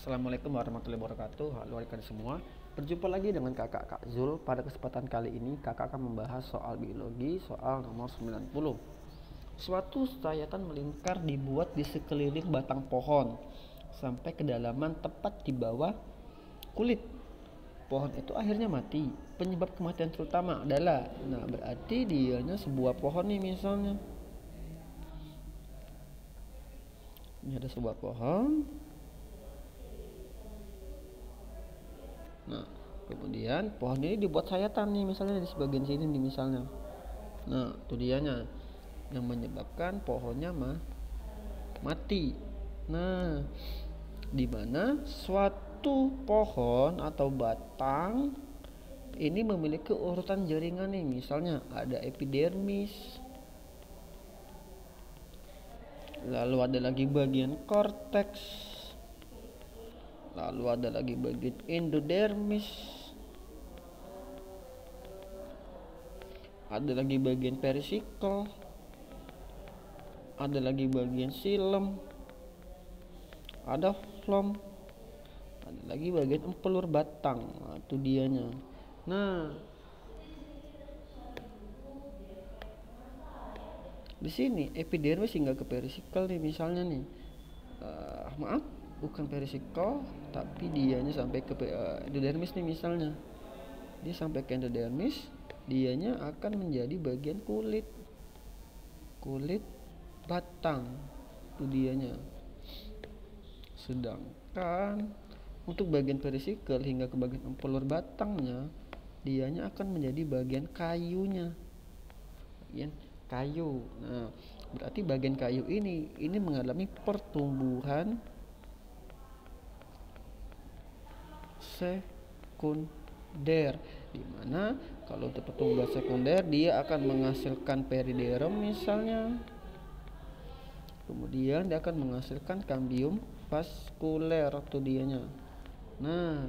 Assalamualaikum warahmatullahi wabarakatuh. Halo rekan semua. Berjumpa lagi dengan kakak Kak Zul. Pada kesempatan kali ini kakak akan membahas soal biologi, soal nomor 90. Suatu sayatan melingkar dibuat di sekeliling batang pohon sampai kedalaman tepat di bawah kulit. Pohon itu akhirnya mati. Penyebab kematian terutama adalah, berarti dianya sebuah pohon nih misalnya. Ini ada sebuah pohon. Nah, kemudian pohon ini dibuat sayatan nih misalnya di sebagian sini nih misalnya. Nah, itu dianya yang menyebabkan pohonnya mati. Nah, di mana suatu pohon atau batang ini memiliki urutan jaringan nih, misalnya ada epidermis, lalu ada lagi bagian korteks, lalu ada lagi bagian endodermis, ada lagi bagian perisikel, ada lagi bagian silem, ada flom, ada lagi bagian empelur batang. Nah, itu dianya. Nah, di sini epidermis hingga ke perisikel nih misalnya nih. Maaf, bukan perisikel, tapi dianya sampai ke endodermis nih misalnya. Dia sampai ke endodermis, dianya akan menjadi bagian kulit batang. Itu dianya. Sedangkan untuk bagian perisikel hingga ke bagian empelur batangnya, dianya akan menjadi bagian kayunya. Bagian kayu. Nah, berarti bagian kayu ini mengalami pertumbuhan sekunder, di mana kalau untuk pertumbuhan sekunder dia akan menghasilkan periderm misalnya. Kemudian dia akan menghasilkan kambium vaskuler atau dianya. Nah,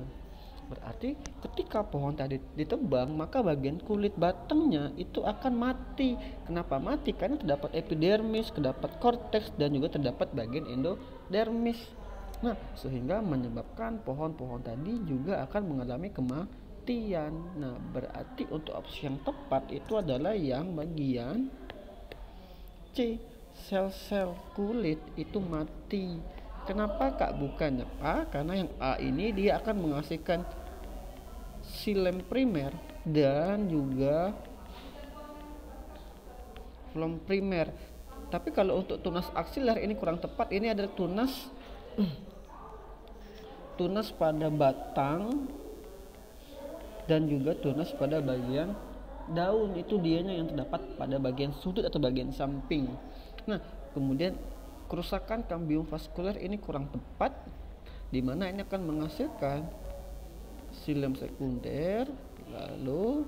berarti ketika pohon tadi ditebang, maka bagian kulit batangnya itu akan mati. Kenapa mati? Karena terdapat epidermis, terdapat korteks, dan juga terdapat bagian endodermis. Nah, sehingga menyebabkan pohon-pohon tadi juga akan mengalami kematian. Nah, berarti untuk opsi yang tepat itu adalah yang bagian C. Sel-sel kulit itu mati. Kenapa Kak bukannya A? Karena yang A ini dia akan menghasilkan silem primer dan juga flom primer. Tapi kalau untuk tunas aksiler ini kurang tepat. Ini adalah tunas pada batang dan juga tunas pada bagian daun. Itu dianya yang terdapat pada bagian sudut atau bagian samping. Nah, kemudian kerusakan kambium vaskuler ini kurang tepat, di mana ini akan menghasilkan silem sekunder, lalu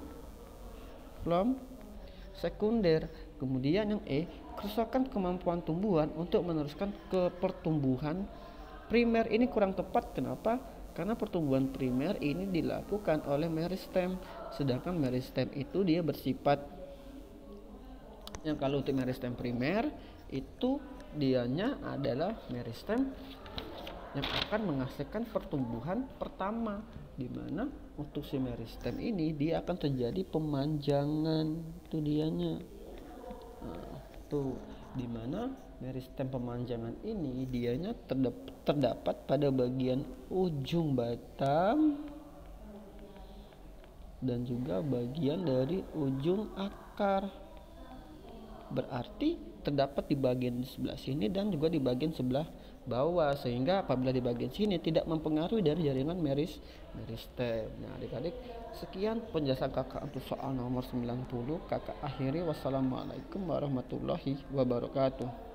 flom sekunder. Kemudian yang E, kerusakan kemampuan tumbuhan untuk meneruskan ke pertumbuhan primer. Ini kurang tepat. Kenapa? Karena pertumbuhan primer ini dilakukan oleh meristem, sedangkan meristem itu dia bersifat yang kalau untuk meristem primer itu dianya adalah meristem yang akan menghasilkan pertumbuhan pertama, di mana untuk si meristem ini dia akan terjadi pemanjangan. Itu dianya. Nah, tuh di mana meristem pemanjangan ini dianya terdapat pada bagian ujung batang dan juga bagian dari ujung akar. Berarti terdapat di bagian sebelah sini dan juga di bagian sebelah bawah, sehingga apabila di bagian sini tidak mempengaruhi dari jaringan meristem. Nah, adik-adik, sekian penjelasan kakak untuk soal nomor 90. Kakak akhiri. Wassalamualaikum warahmatullahi wabarakatuh.